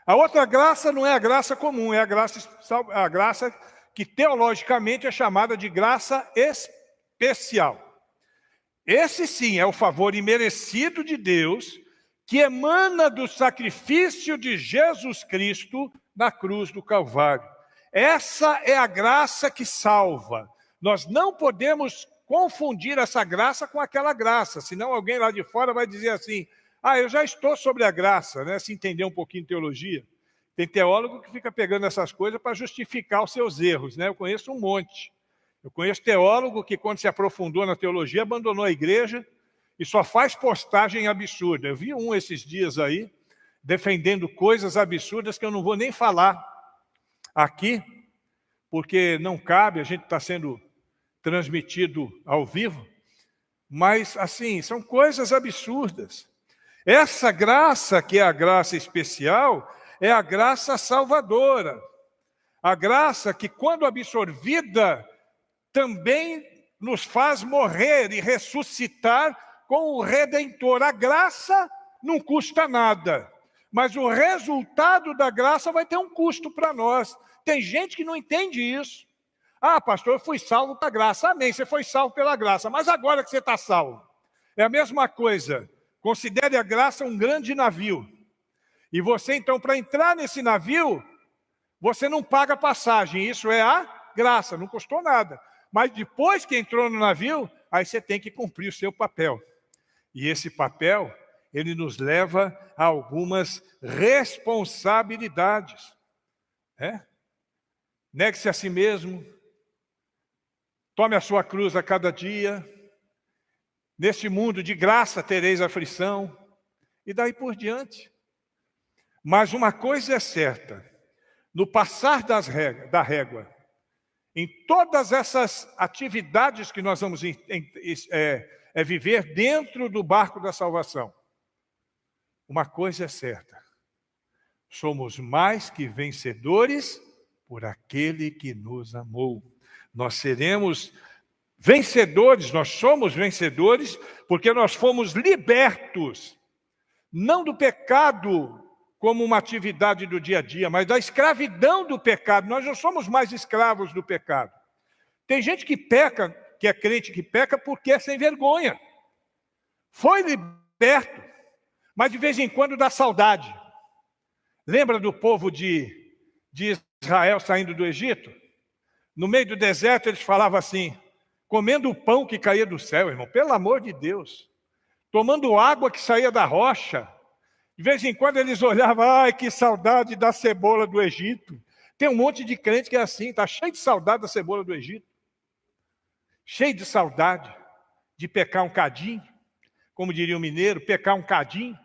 A outra graça não é a graça comum, é a graça que teologicamente é chamada de graça especial. Esse sim é o favor imerecido de Deus, que emana do sacrifício de Jesus Cristo na cruz do Calvário. Essa é a graça que salva. Nós não podemos confundir essa graça com aquela graça, senão alguém lá de fora vai dizer assim, eu já estou sobre a graça, né? Se entender um pouquinho de teologia. Tem teólogo que fica pegando essas coisas para justificar os seus erros, né? Eu conheço um monte. Eu conheço teólogo que, quando se aprofundou na teologia, abandonou a igreja e só faz postagem absurda. Eu vi um esses dias aí, defendendo coisas absurdas que eu não vou nem falar aqui, porque não cabe, a gente está sendo transmitido ao vivo, mas, assim, são coisas absurdas. Essa graça, que é a graça especial, é a graça salvadora. A graça que, quando absorvida, também nos faz morrer e ressuscitar com o Redentor. A graça não custa nada, mas o resultado da graça vai ter um custo para nós. Tem gente que não entende isso. Pastor, eu fui salvo pela graça. Amém, você foi salvo pela graça, mas agora que você está salvo. É a mesma coisa. Considere a graça um grande navio. E você, então, para entrar nesse navio, você não paga passagem. Isso é a graça, não custou nada. Mas depois que entrou no navio, aí você tem que cumprir o seu papel. E esse papel, ele nos leva a algumas responsabilidades. Negue-se a si mesmo. Tome a sua cruz a cada dia. Neste mundo de graça tereis aflição. E daí por diante. Mas uma coisa é certa. no passar da régua, em todas essas atividades que nós vamos viver dentro do barco da salvação, uma coisa é certa: somos mais que vencedores por aquele que nos amou. Nós seremos vencedores, nós somos vencedores porque nós fomos libertos, não do pecado como uma atividade do dia a dia, mas da escravidão do pecado. Nós não somos mais escravos do pecado. Tem gente que peca, que é crente que peca porque é sem vergonha. Foi liberto, mas de vez em quando dá saudade. Lembra do povo de Israel saindo do Egito? No meio do deserto eles falavam assim, comendo o pão que caía do céu, irmão, pelo amor de Deus. Tomando água que saía da rocha. De vez em quando eles olhavam, ai, que saudade da cebola do Egito. Tem um monte de crente que é assim, está cheio de saudade da cebola do Egito. Cheio de saudade de pecar um cadinho. Como diria o mineiro, pecar um cadinho.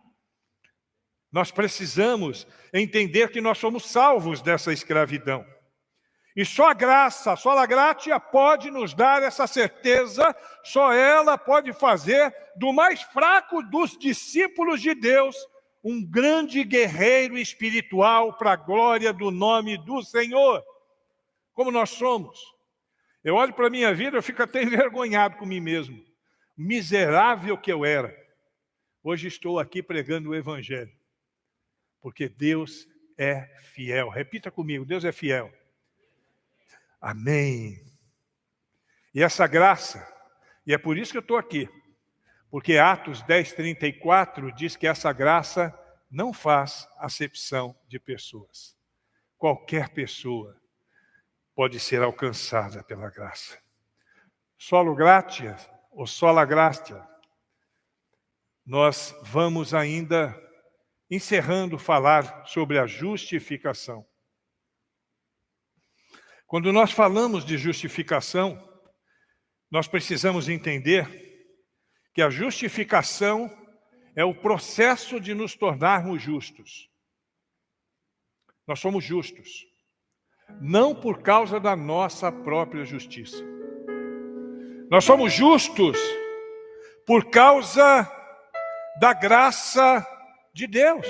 Nós precisamos entender que nós somos salvos dessa escravidão. E só a graça, só a gratia pode nos dar essa certeza, só ela pode fazer do mais fraco dos discípulos de Deus um grande guerreiro espiritual para a glória do nome do Senhor, como nós somos. Eu olho para a minha vida, eu fico até envergonhado com mim mesmo. Miserável que eu era. Hoje estou aqui pregando o Evangelho. Porque Deus é fiel. Repita comigo, Deus é fiel. Amém. E essa graça, e é por isso que eu estou aqui, porque Atos 10:34 diz que essa graça não faz acepção de pessoas. Qualquer pessoa pode ser alcançada pela graça. Solo gratia ou sola gratia. Nós vamos ainda encerrando falar sobre a justificação. Quando nós falamos de justificação, nós precisamos entender que a justificação é o processo de nos tornarmos justos. Nós somos justos, não por causa da nossa própria justiça. Nós somos justos por causa da graça de Deus.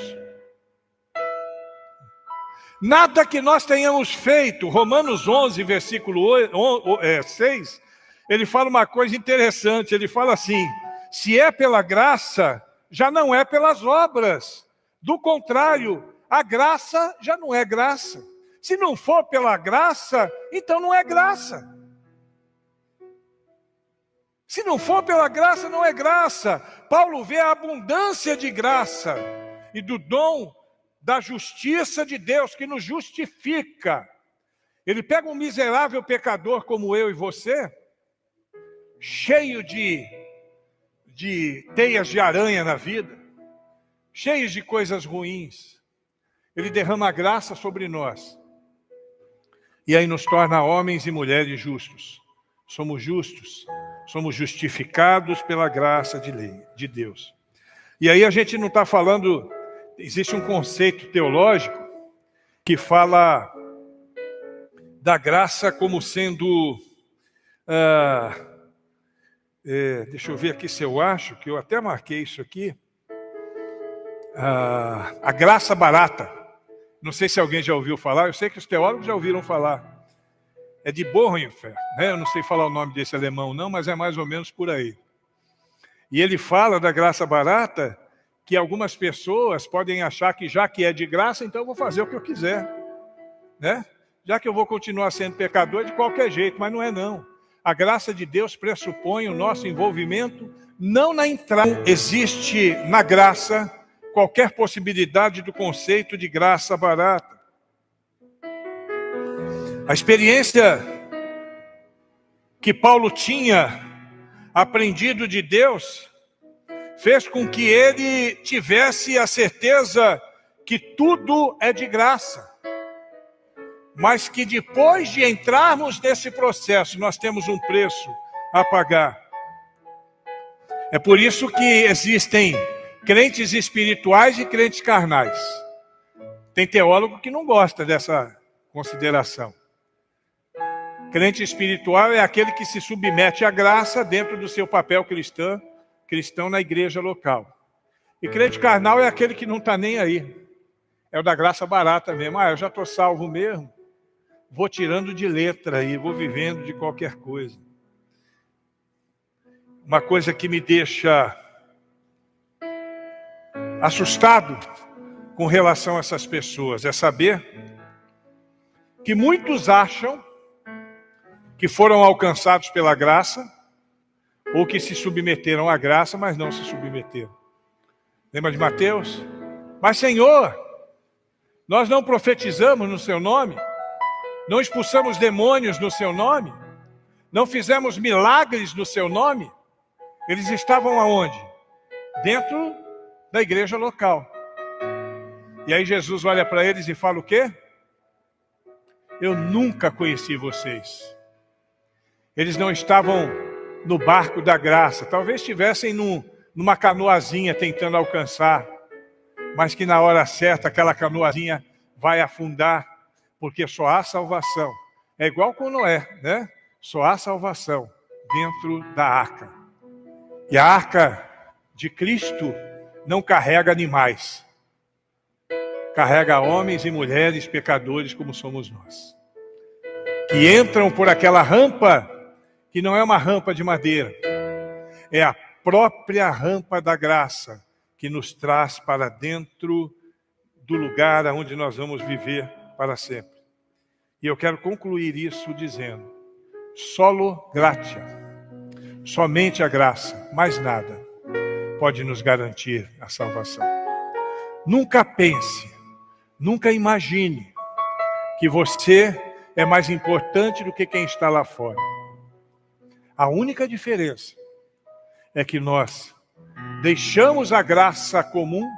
Nada que nós tenhamos feito, Romanos 11, versículo 6, ele fala uma coisa interessante, ele fala assim, se é pela graça, já não é pelas obras. Do contrário, a graça já não é graça. Se não for pela graça, então não é graça. Se não for pela graça, não é graça. Paulo vê a abundância de graça e do dom da justiça de Deus que nos justifica. Ele pega um miserável pecador como eu e você, cheio de teias de aranha na vida, cheios de coisas ruins. Ele derrama a graça sobre nós. E aí nos torna homens e mulheres justos. Somos justos. Somos justificados pela graça de Deus. E aí a gente não está falando... Existe um conceito teológico que fala da graça como sendo... deixa eu ver aqui se eu acho, que eu até marquei isso aqui. A graça barata. Não sei se alguém já ouviu falar, eu sei que os teólogos já ouviram falar. É de Bonhoeffer, né? Eu não sei falar o nome desse alemão não, mas é mais ou menos por aí. E ele fala da graça barata, que algumas pessoas podem achar que já que é de graça, então eu vou fazer o que eu quiser. Né? Já que eu vou continuar sendo pecador de qualquer jeito, mas não é não. A graça de Deus pressupõe o nosso envolvimento, não na entrada. Existe na graça qualquer possibilidade do conceito de graça barata. A experiência que Paulo tinha aprendido de Deus fez com que ele tivesse a certeza que tudo é de graça. Mas que depois de entrarmos nesse processo, nós temos um preço a pagar. É por isso que existem crentes espirituais e crentes carnais. Tem teólogo que não gosta consideração. Crente espiritual é aquele que se submete à graça dentro do seu papel cristão na igreja local. E crente carnal é aquele que não está nem aí. É o da graça barata mesmo. Eu já estou salvo mesmo. Vou tirando de letra aí, vou vivendo de qualquer coisa. Uma coisa que me deixa assustado com relação a essas pessoas é saber que muitos acham que foram alcançados pela graça ou que se submeteram à graça, mas não se submeteram. Lembra de Mateus? Mas, Senhor, nós não profetizamos no seu nome? Não expulsamos demônios no seu nome? Não fizemos milagres no seu nome? Eles estavam aonde? Dentro da igreja local. E aí Jesus olha para eles e fala o quê? Eu nunca conheci vocês. Eles não estavam no barco da graça. Talvez estivessem numa canoazinha tentando alcançar. Mas que na hora certa aquela canoazinha vai afundar. Porque só há salvação. É igual com Noé, né? Só há salvação dentro da arca. E a arca de Cristo não carrega animais. Carrega homens e mulheres pecadores como somos nós. Que entram por aquela rampa, que não é uma rampa de madeira. É a própria rampa da graça que nos traz para dentro do lugar onde nós vamos viver para sempre. E eu quero concluir isso dizendo: solo gratia, somente a graça, mais nada, pode nos garantir a salvação. Nunca pense, nunca imagine que você é mais importante do que quem está lá fora. A única diferença é que nós deixamos a graça comum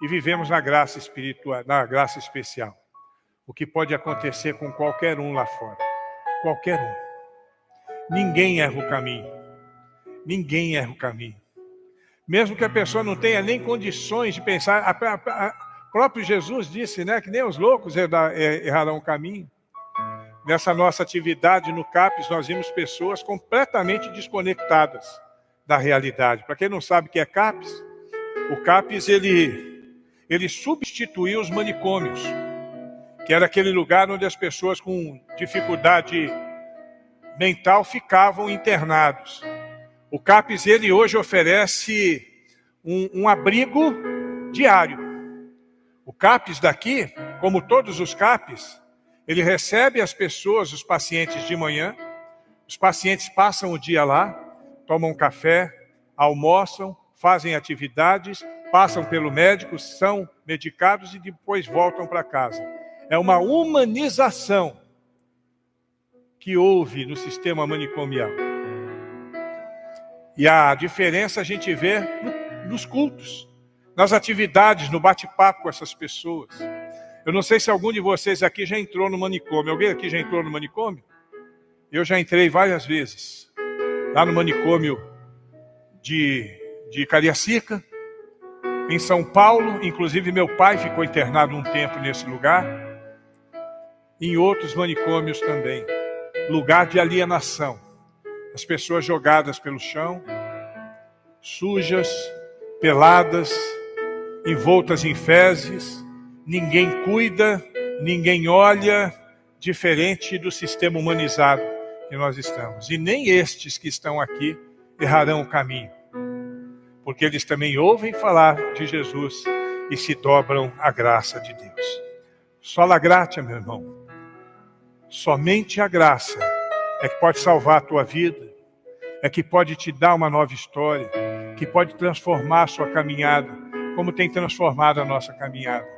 e vivemos na graça espiritual, na graça especial. O que pode acontecer com qualquer um lá fora. Qualquer um. Ninguém erra o caminho. Ninguém erra o caminho. Mesmo que a pessoa não tenha nem condições de pensar. Próprio Jesus disse, né, que nem os loucos errarão o caminho. Nessa nossa atividade no CAPES, nós vimos pessoas completamente desconectadas da realidade. Para quem não sabe o que é CAPES, o CAPES ele substituiu os manicômios, que era aquele lugar onde as pessoas com dificuldade mental ficavam internados. O CAPES, ele hoje oferece um abrigo diário. O CAPES daqui, como todos os CAPES, ele recebe as pessoas, os pacientes de manhã. Os pacientes passam o dia lá, tomam café, almoçam, fazem atividades, passam pelo médico, são medicados e depois voltam para casa. É uma humanização que houve no sistema manicomial. E a diferença a gente vê nos cultos, nas atividades, no bate-papo com essas pessoas. Eu não sei se algum de vocês aqui já entrou no manicômio. Alguém aqui já entrou no manicômio? Eu já entrei várias vezes. Lá no manicômio de Cariacica, em São Paulo. Inclusive meu pai ficou internado um tempo nesse lugar. Em outros manicômios também. Lugar de alienação. As pessoas jogadas pelo chão, sujas, peladas, envoltas em fezes. Ninguém cuida, ninguém olha, diferente do sistema humanizado que nós estamos. E nem estes que estão aqui errarão o caminho, porque eles também ouvem falar de Jesus e se dobram à graça de Deus. Sola gratia, meu irmão. Somente a graça é que pode salvar a tua vida, é que pode te dar uma nova história, que pode transformar a sua caminhada, como tem transformado a nossa caminhada.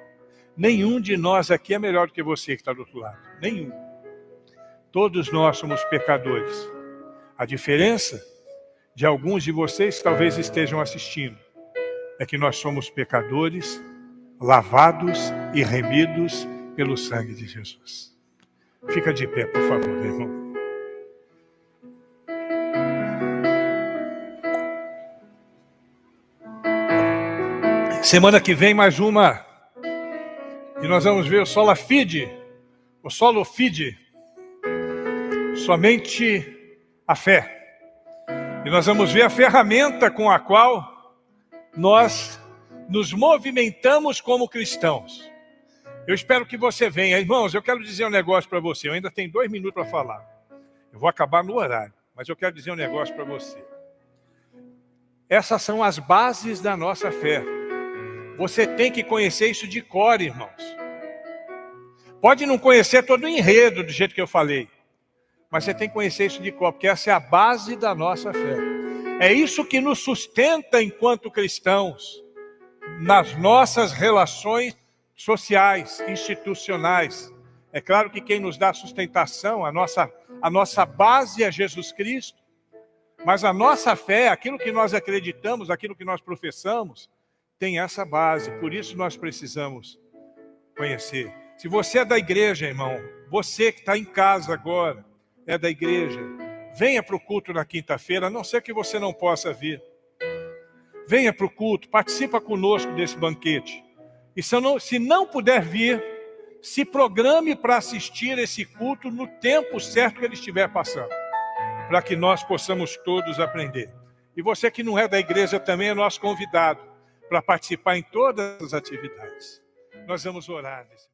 Nenhum de nós aqui é melhor do que você que está do outro lado. Nenhum. Todos nós somos pecadores. A diferença de alguns de vocês que talvez estejam assistindo é que nós somos pecadores, lavados e remidos pelo sangue de Jesus. Fica de pé, por favor, meu irmão. Semana que vem mais uma E nós vamos ver o sola fide, o solo fide, somente a fé. E nós vamos ver a ferramenta com a qual nós nos movimentamos como cristãos. Eu espero que você venha. Irmãos, eu quero dizer um negócio para você. Eu ainda tenho 2 minutos para falar. Eu vou acabar no horário, mas eu quero dizer um negócio para você. Essas são as bases da nossa fé. Você tem que conhecer isso de cor, irmãos. Pode não conhecer todo o enredo do jeito que eu falei, mas você tem que conhecer isso de cor, porque essa é a base da nossa fé. É isso que nos sustenta enquanto cristãos, nas nossas relações sociais, institucionais. É claro que quem nos dá sustentação, a nossa base é Jesus Cristo, mas a nossa fé, aquilo que nós acreditamos, aquilo que nós professamos, tem essa base. Por isso nós precisamos conhecer. Se você é da igreja, irmão, você que está em casa agora, é da igreja, venha para o culto na quinta-feira, a não ser que você não possa vir. Venha para o culto, participa conosco desse banquete. E se não puder vir, se programe para assistir esse culto no tempo certo que ele estiver passando, para que nós possamos todos aprender. E você que não é da igreja também é nosso convidado para participar em todas as atividades. Nós vamos orar nesse